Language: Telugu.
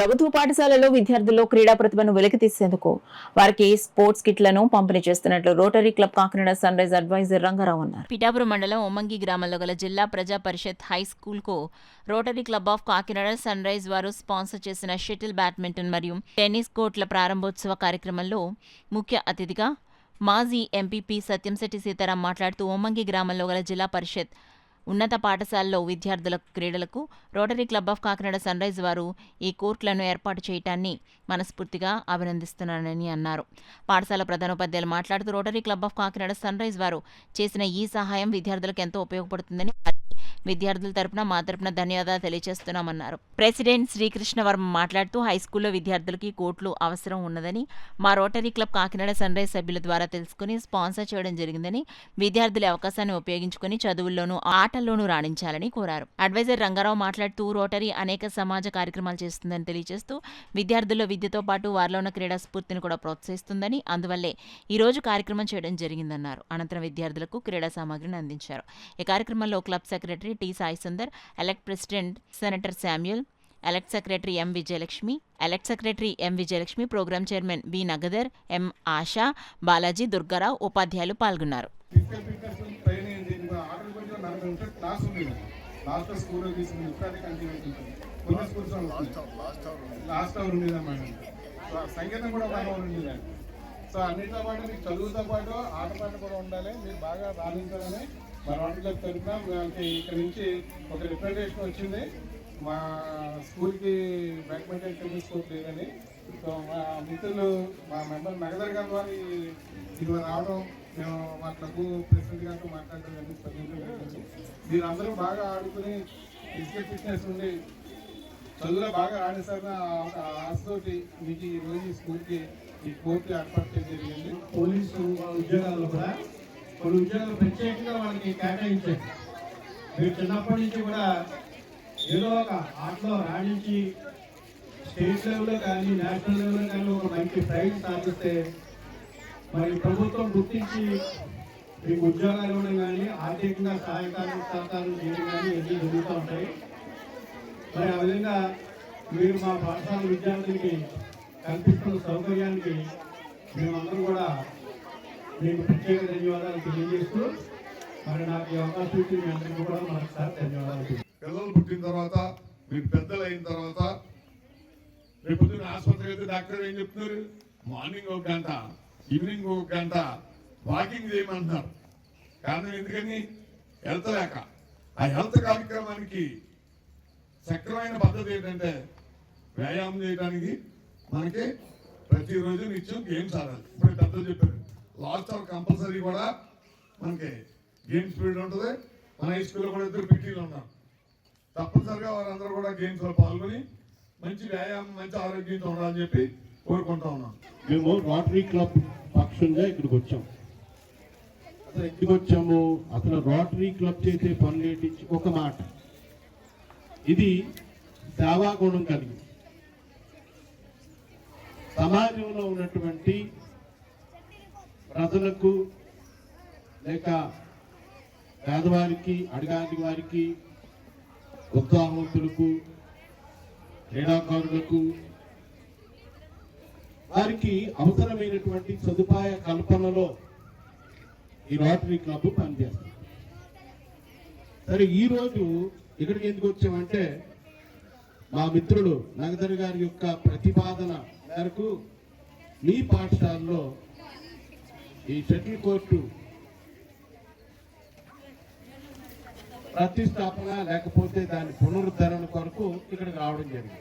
ప్రభుత్వ పాఠశాలలో విద్యార్థుల్లో క్రీడా ప్రతిభను వెలికితీసేందుకు వారికి స్పోర్ట్స్ కిట్లను పంపిణీ చేస్తున్నట్లు Rotary Club Kakinada Sunrise advisor Rangarao అన్నారు. పిఠాపురం మండలం ఒమ్మంగి గ్రామంలో గల జిల్లా ప్రజా పరిషత్ హై స్కూల్ కు Rotary Club of Kakinada Sunrise వారు స్పాన్సర్ చేసిన షటిల్, బ్యాడ్మింటన్ మరియు టెన్నిస్ కోర్టుల ప్రారంభోత్సవ కార్యక్రమంలో ముఖ్య అతిథిగా మాజీ ఎంపీపీ సత్యంశెట్టి సీతారాం మాట్లాడుతూ ఒమ్మంగి గ్రామంలో గల జిల్లా పరిషత్ ఉన్నత పాఠశాలలో విద్యార్థుల క్రీడలకు Rotary Club of Kakinada Sunrise వారు ఈ కోర్టులను ఏర్పాటు చేయటాన్ని మనస్ఫూర్తిగా అభినందిస్తున్నానని అన్నారు. పాఠశాల ప్రధానోపాధ్యాయులు మాట్లాడుతూ Rotary Club of Kakinada Sunrise వారు చేసిన ఈ సహాయం విద్యార్థులకు ఎంతో ఉపయోగపడుతుందని, విద్యార్థుల తరపున మా తరపున ధన్యవాదాలు తెలియజేస్తున్నామన్నారు. ప్రెసిడెంట్ శ్రీకృష్ణవర్మ మాట్లాడుతూ హైస్కూల్లో విద్యార్థులకి కోర్టులు అవసరం ఉన్నదని మా Rotary Club Kakinada Sunrise సభ్యుల ద్వారా తెలుసుకుని స్పాన్సర్ చేయడం జరిగిందని, విద్యార్థుల అవకాశాన్ని ఉపయోగించుకుని చదువుల్లోనూ ఆటల్లోనూ రాణించాలని కోరారు. అడ్వైజర్ రంగారావు మాట్లాడుతూ రోటరీ అనేక సమాజ కార్యక్రమాలు చేస్తుందని తెలియజేస్తూ విద్యార్థుల్లో విద్యతో పాటు వారిలో ఉన్న క్రీడా స్ఫూర్తిని కూడా ప్రోత్సహిస్తుందని, అందువల్లే ఈ రోజు కార్యక్రమం చేయడం జరిగిందన్నారు. అనంతరం విద్యార్థులకు క్రీడా సామాగ్రిని అందించారు. ఈ కార్యక్రమంలో club secretary T Sai Sundar, elect president senator Samuel, elect secretary M Vijayalakshmi, programme chairman B Nagadar, M Asha, Balaji, Durgarao, ఉపాధ్యాయులు పాల్గొన్నారు. సో అన్నిటితో పాటు మీకు చదువుతో పాటు ఆటపాట కూడా ఉండాలి, మీరు బాగా రాణించాలని మా రోటరీ క్లబ్ తరఫున వాళ్ళకి ఇక్కడ నుంచి ఒక రిప్రజెంటేషన్ వచ్చింది. మా స్కూల్కి బ్యాడ్మింటన్ టెన్నిస్ కోర్ట్ లేదని, సో మా మిత్రులు మా మెంబర్ నగదర్ గారి వారి ఇది రావడం, మేము మా క్లబ్ ప్రెసిడెంట్ గారితో మాట్లాడడం అన్ని స్పందించడం. మీరందరూ బాగా ఆడుకుని ఫిజికల్ ఫిట్నెస్ ఉండి చదువులో బాగా రాణిస్తారన్న ఆశతోటి మీకు ఈ రోజు ఈ స్కూల్కి ఈ కోర్టు ఏర్పాటు చేయడం జరిగింది. పోలీసు ఉద్యోగాల్లో కూడా కొన్ని ఉద్యోగాలు ప్రత్యేకంగా వాళ్ళకి కేటాయించారు. మీరు చిన్నప్పటి నుంచి కూడా ఏదో ఒక ఆటలో రాణించి స్టేట్ లెవెల్లో కానీ నేషనల్ లెవెల్లో కానీ ఒక మంచి ప్రైజ్ సాధిస్తే మరి ప్రభుత్వం గుర్తించి మీకు ఉద్యోగాలు ఇవ్వడం కానీ ఆర్థికంగా సహకారం చేయడం కానీ ఎన్ని జరుగుతూ ఉంటాయి. మరి ఆ విధంగా మీరు మా పాఠశాల విద్యార్థులకి కల్పిస్తున్న సౌకర్యానికి మేమందరం కూడా మీకు ప్రత్యేక ధన్యవాదాలు తెలియజేస్తూ మరి నాకు ఈ అవకాశం ఇచ్చి మీ అందరికీ కూడా మరొకసారి ధన్యవాదాలు. పిల్లలు పుట్టిన తర్వాత మీరు పెద్దలు అయిన తర్వాత రేపు పొద్దున్న ఆసుపత్రికి వెళ్తే డాక్టర్ ఏం చెప్తున్నారు, మార్నింగ్ ఒక గంట, ఈవినింగ్ ఒక గంట వాకింగ్ చేయమంటున్నారు. కారణం ఎందుకని? హెల్త్ లేక. ఆ హెల్త్ కార్యక్రమానికి సక్రమైన పద్ధతి ఏంటంటే వ్యాయామం చేయడానికి మనకి ప్రతిరోజు నిత్యం గేమ్స్ ఆడాలి. ఇప్పుడు పెద్దలు చెప్పారు, లాస్ట్ అవర్ కంపల్సరీ కూడా మనకి గేమ్స్ పీరియడ్ ఉంటుంది. మన హై స్కూల్లో కూడా ఇద్దరు పీటీలు ఉన్నారు. తప్పనిసరిగా వారందరూ కూడా గేమ్స్లో పాల్గొని మంచి వ్యాయామం, మంచి ఆరోగ్యంతో ఉండాలని చెప్పి కోరుకుంటా ఉన్నాం. మేము రోటరీ క్లబ్ పక్షంగా ఇక్కడికి వచ్చాం. అసలు ఎందుకు వచ్చాము, అసలు రోటరీ క్లబ్ చేసే పనులేంటి? ఒక మాట, ఇది సేవాగుణం కలిగి సమాజంలో ఉన్నటువంటి ప్రజలకు లేక పేదవారికి, అడగాని వారికి, ఉత్సాహవంతులకు, క్రీడాకారులకు వారికి అవసరమైనటువంటి సదుపాయ కల్పనలో ఈ రోటరీ క్లబ్ పనిచేస్తుంది. సరే, ఈరోజు ఇక్కడికి ఎందుకు వచ్చామంటే మా మిత్రుడు నగదర్ గారి యొక్క ప్రతిపాదన మేరకు మీ పాఠశాలలో ఈ షటిల్ కోర్టు ప్రతిష్టాపన లేకపోతే దాని పునరుద్ధరణ కొరకు ఇక్కడికి రావడం జరిగింది.